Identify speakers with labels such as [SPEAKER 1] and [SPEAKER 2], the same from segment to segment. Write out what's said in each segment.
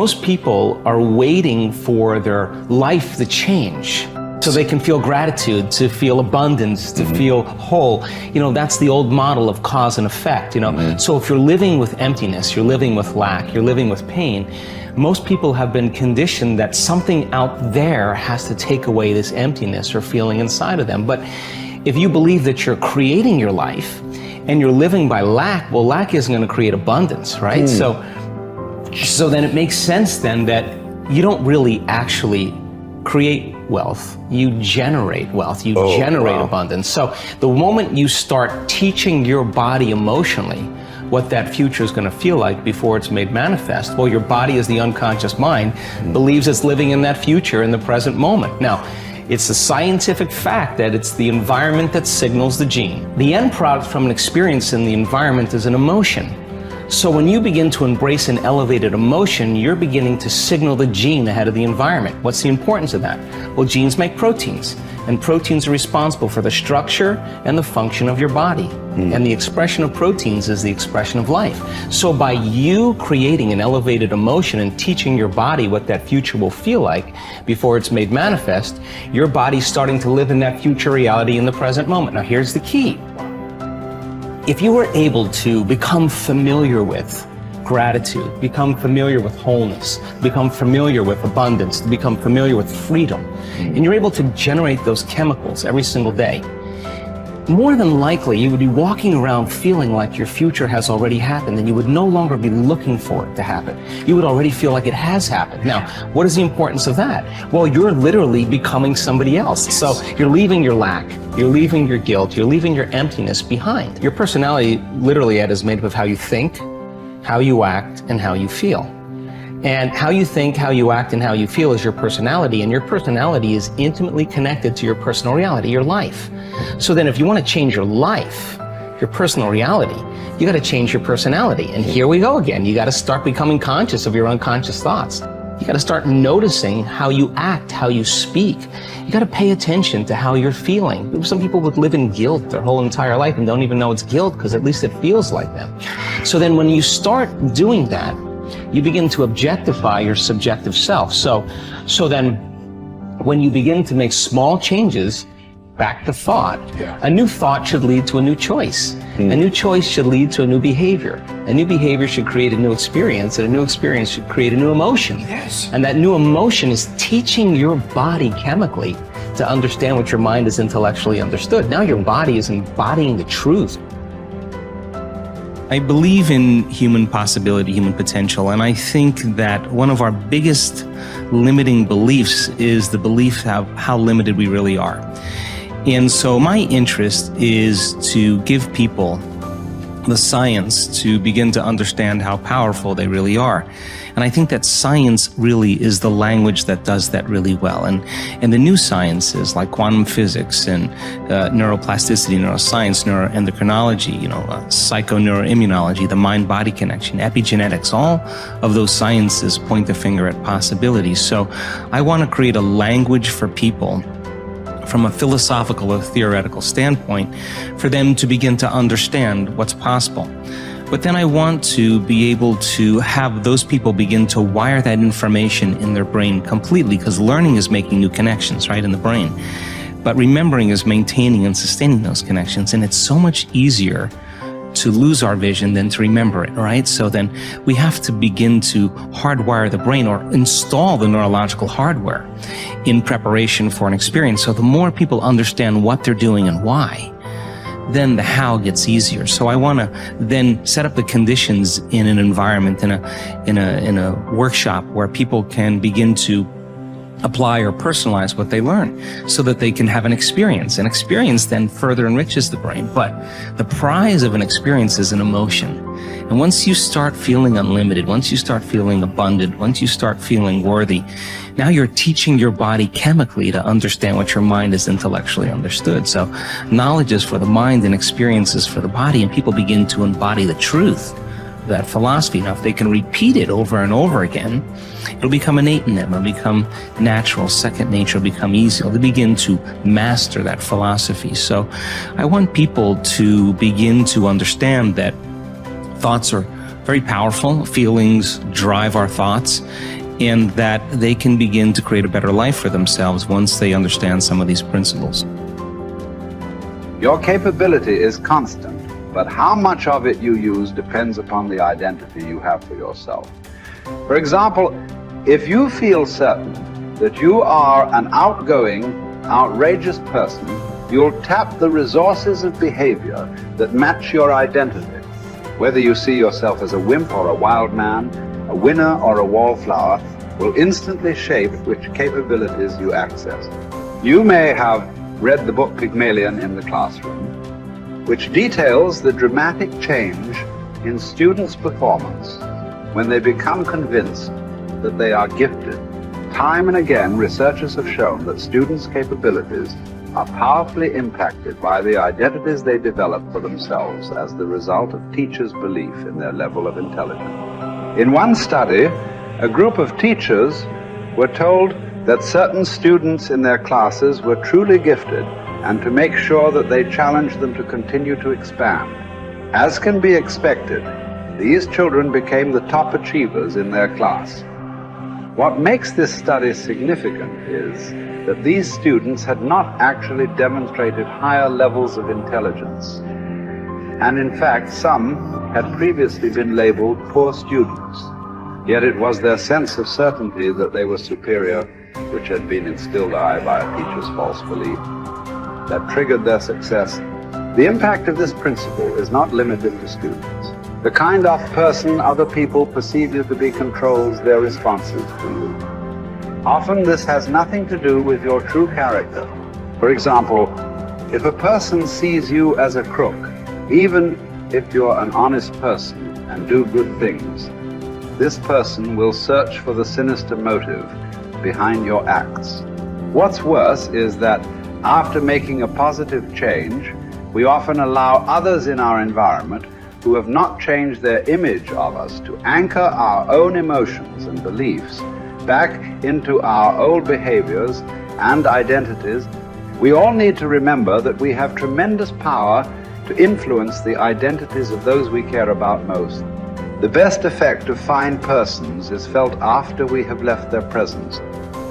[SPEAKER 1] most people are waiting for their life to change so they can feel gratitude, to feel abundance, to feel whole. You know, that's the old model of cause and effect, you know. So if you're living with emptiness, you're living with lack, you're living with pain, most people have been conditioned that something out there has to take away this emptiness or feeling inside of them. But if you believe that you're creating your life and you're living by lack, well, lack isn't going to create abundance, right? So then it makes sense then that you don't really actually create wealth, you generate wealth, you generate abundance. So the moment you start teaching your body emotionally what that future is going to feel like before it's made manifest, well, your body, as the unconscious mind, believes it's living in that future in the present moment. Now, it's a scientific fact that it's the environment that signals the gene. The end product from an experience in the environment is an emotion. So when you begin to embrace an elevated emotion, you're beginning to signal the gene ahead of the environment. What's the importance of that? Well, genes make proteins, and proteins are responsible for the structure and the function of your body. And the expression of proteins is the expression of life. So by you creating an elevated emotion and teaching your body what that future will feel like before it's made manifest, your body's starting to live in that future reality in the present moment. Now here's the key. If you were able to become familiar with gratitude, become familiar with wholeness, become familiar with abundance, become familiar with freedom, and you're able to generate those chemicals every single day, more than likely you would be walking around feeling like your future has already happened, and you would no longer be looking for it to happen. You would already feel like it has happened. Now, what is the importance of that? Well, you're literally becoming somebody else. So you're leaving your lack, you're leaving your guilt, you're leaving your emptiness behind. Your personality, literally, Ed, is made up of how you think, how you act, and how you feel. And how you think, how you act, and how you feel is your personality, and your personality is intimately connected to your personal reality, your life. So then if you want to change your life, your personal reality, you got to change your personality. And here we go again. You got to start becoming conscious of your unconscious thoughts. You got to start noticing how you act, how you speak. You got to pay attention to how you're feeling. Some people would live in guilt their whole entire life and don't even know it's guilt because at least it feels like them. So then when you start doing that, you begin to objectify your subjective self. So then when you begin to make small changes, back to thought, a new thought should lead to a new choice. A new choice should lead to a new behavior. A new behavior should create a new experience, and a new experience should create a new emotion. And that new emotion is teaching your body chemically to understand what your mind has intellectually understood. Now your body is embodying the truth. I believe in human possibility, human potential, and I think that one of our biggest limiting beliefs is the belief of how limited we really are. And so my interest is to give people the science to begin to understand how powerful they really are. And I think that science really is the language that does that really well. And the new sciences like quantum physics and neuroplasticity, neuroscience, neuroendocrinology, psychoneuroimmunology, the mind-body connection, epigenetics, all of those sciences point the finger at possibilities. So I want to create a language for people from a philosophical or theoretical standpoint for them to begin to understand what's possible. But then I want to be able to have those people begin to wire that information in their brain completely, because learning is making new connections, right, in the brain. But remembering is maintaining and sustaining those connections. And it's so much easier to lose our vision than to remember it, right? So then we have to begin to hardwire the brain or install the neurological hardware in preparation for an experience. So the more people understand what they're doing and why, then the how gets easier. So I want to then set up the conditions in an environment, in a workshop where people can begin to apply or personalize what they learn so that they can have an experience. An experience then further enriches the brain. But the prize of an experience is an emotion. And once you start feeling unlimited, once you start feeling abundant, once you start feeling worthy, now you're teaching your body chemically to understand what your mind has intellectually understood. So knowledge is for the mind and experiences for the body, and people begin to embody the truth of that philosophy. Now, if they can repeat it over and over again, it'll become innate in them. It'll become natural. Second nature will become easy. They'll begin to master that philosophy. So I want people to begin to understand that thoughts are very powerful. Feelings drive our thoughts, and that they can begin to create a better life for themselves once they understand some of these principles.
[SPEAKER 2] Your capability is constant, but how much of it you use depends upon the identity you have for yourself. For example, if you feel certain that you are an outgoing, outrageous person, you'll tap the resources of behavior that match your identity. Whether you see yourself as a wimp or a wild man, a winner or a wallflower, will instantly shape which capabilities you access. You may have read the book Pygmalion in the classroom, which details the dramatic change in students' performance when they become convinced that they are gifted. Time and again, researchers have shown that students' capabilities are powerfully impacted by the identities they develop for themselves as the result of teachers' belief in their level of intelligence. In one study, a group of teachers were told that certain students in their classes were truly gifted and to make sure that they challenged them to continue to expand. As can be expected, these children became the top achievers in their class. What makes this study significant is that these students had not actually demonstrated higher levels of intelligence. And in fact, some had previously been labeled poor students. Yet it was their sense of certainty that they were superior, which had been instilled by a teacher's false belief, that triggered their success. The impact of this principle is not limited to students. The kind of person other people perceive you to be controls their responses to you. Often this has nothing to do with your true character. For example, if a person sees you as a crook, even if you're an honest person and do good things, this person will search for the sinister motive behind your acts. What's worse is that after making a positive change, we often allow others in our environment who have not changed their image of us to anchor our own emotions and beliefs back into our old behaviors and identities. We all need to remember that we have tremendous power to influence the identities of those we care about most. The best effect of fine persons is felt after we have left their presence.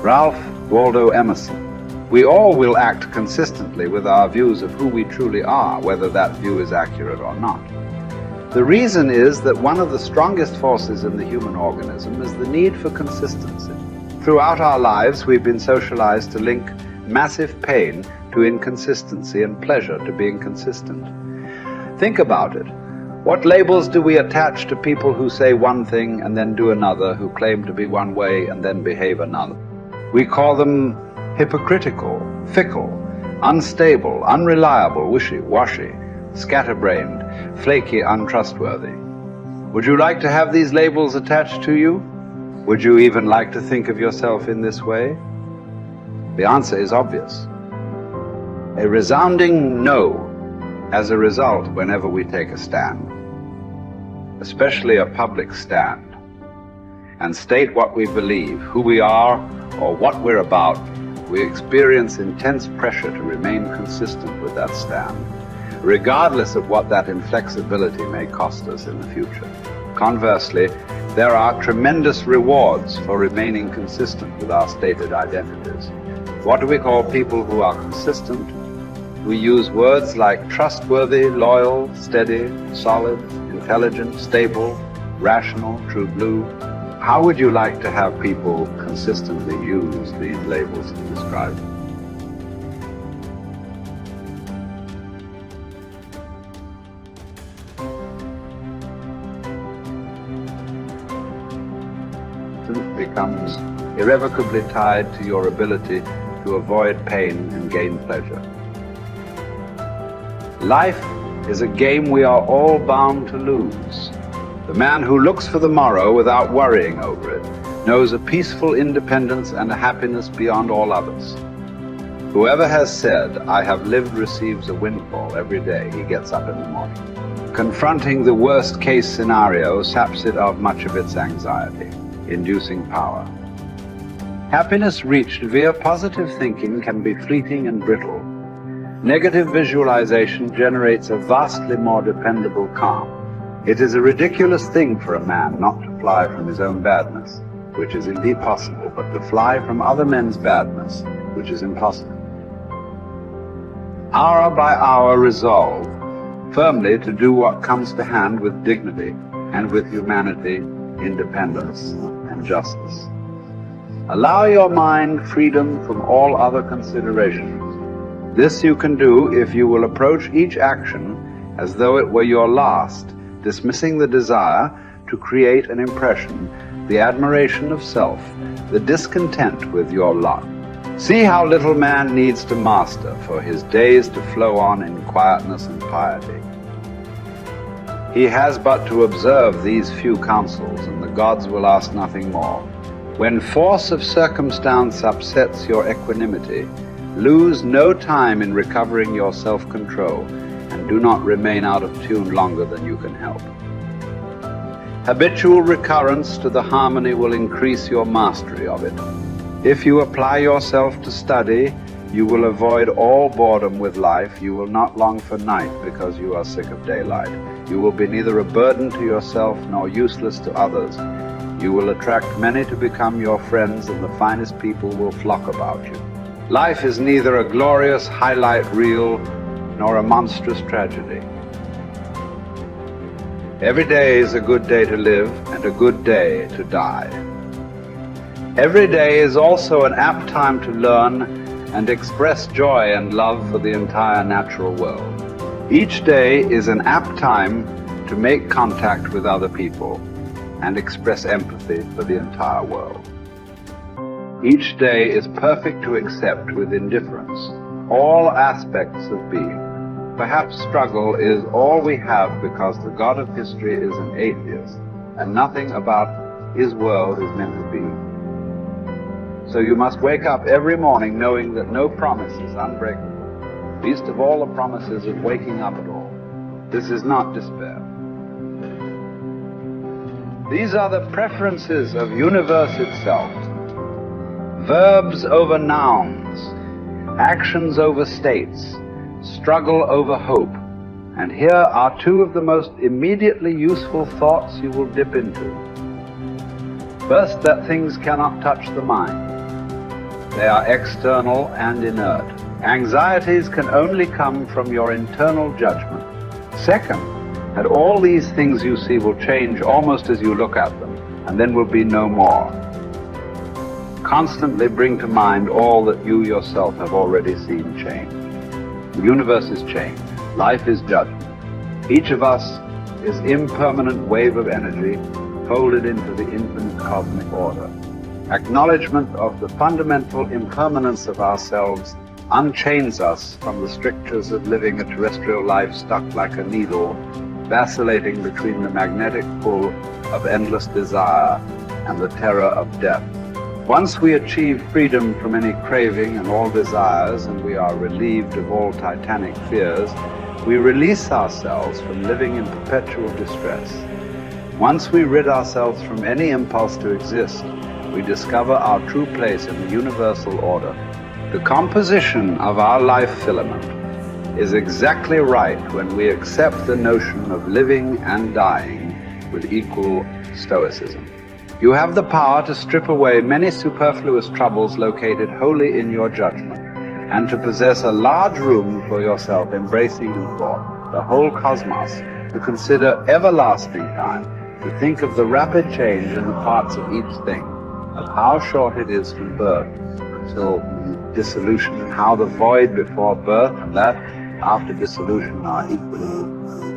[SPEAKER 2] Ralph Waldo Emerson. We all will act consistently with our views of who we truly are, whether that view is accurate or not. The reason is that one of the strongest forces in the human organism is the need for consistency. Throughout our lives, we've been socialized to link massive pain to inconsistency and pleasure to being consistent. Think about it. What labels do we attach to people who say one thing and then do another, who claim to be one way and then behave another? We call them hypocritical, fickle, unstable, unreliable, wishy-washy, scatterbrained, flaky, untrustworthy. Would you like to have these labels attached to you? Would you even like to think of yourself in this way? The answer is obvious. A resounding no as a result whenever we take a stand, especially a public stand, and state what we believe, who we are, or what we're about. We experience intense pressure to remain consistent with that stand, regardless of what that inflexibility may cost us in the future. Conversely, there are tremendous rewards for remaining consistent with our stated identities. What do we call people who are consistent? We use words like trustworthy, loyal, steady, solid, intelligent, stable, rational, true blue. How would you like to have people consistently use these labels to describe them? Becomes irrevocably tied to your ability to avoid pain and gain pleasure. Life is a game we are all bound to lose. The man who looks for the morrow without worrying over it knows a peaceful independence and a happiness beyond all others. Whoever has said, "I have lived," receives a windfall every day he gets up in the morning. Confronting the worst case scenario saps it of much of its anxiety, inducing power. Happiness reached via positive thinking can be fleeting and brittle. Negative visualization generates a vastly more dependable calm. It is a ridiculous thing for a man not to fly from his own badness, which is indeed possible, but to fly from other men's badness, which is impossible. Hour by hour resolve firmly to do what comes to hand with dignity and with humanity, independence, and justice. Allow your mind freedom from all other considerations. This you can do if you will approach each action as though it were your last, dismissing the desire to create an impression, the admiration of self, the discontent with your lot. See how little man needs to master for his days to flow on in quietness and piety. He has but to observe these few counsels, and the gods will ask nothing more. When force of circumstance upsets your equanimity, lose no time in recovering your self-control, and do not remain out of tune longer than you can help. Habitual recurrence to the harmony will increase your mastery of it. If you apply yourself to study, you will avoid all boredom with life. You will not long for night because you are sick of daylight. You will be neither a burden to yourself nor useless to others. You will attract many to become your friends, and the finest people will flock about you. Life is neither a glorious highlight reel nor a monstrous tragedy. Every day is a good day to live and a good day to die. Every day is also an apt time to learn and express joy and love for the entire natural world. Each day is an apt time to make contact with other people and express empathy for the entire world. Each day is perfect to accept with indifference all aspects of being. Perhaps struggle is all we have because the God of history is an atheist and nothing about his world is meant to be. So you must wake up every morning knowing that no promise is unbreakable, least of all the promises of waking up at all. This is not despair. These are the preferences of universe itself. Verbs over nouns, actions over states, struggle over hope. And here are two of the most immediately useful thoughts you will dip into. First, that things cannot touch the mind. They are external and inert. Anxieties can only come from your internal judgment. Second, that all these things you see will change almost as you look at them, and then will be no more. Constantly bring to mind all that you yourself have already seen change. The universe is change. Life is judgment. Each of us is impermanent wave of energy folded into the infinite cosmic order. Acknowledgement of the fundamental impermanence of ourselves unchains us from the strictures of living a terrestrial life stuck like a needle, vacillating between the magnetic pull of endless desire and the terror of death. Once we achieve freedom from any craving and all desires, and we are relieved of all titanic fears, we release ourselves from living in perpetual distress. Once we rid ourselves from any impulse to exist, we discover our true place in the universal order. The composition of our life filament is exactly right when we accept the notion of living and dying with equal stoicism. You have the power to strip away many superfluous troubles located wholly in your judgment, and to possess a large room for yourself embracing in thought the whole cosmos, to consider everlasting time, to think of the rapid change in the parts of each thing, of how short it is from birth until dissolution, and how the void before birth and that after dissolution are equally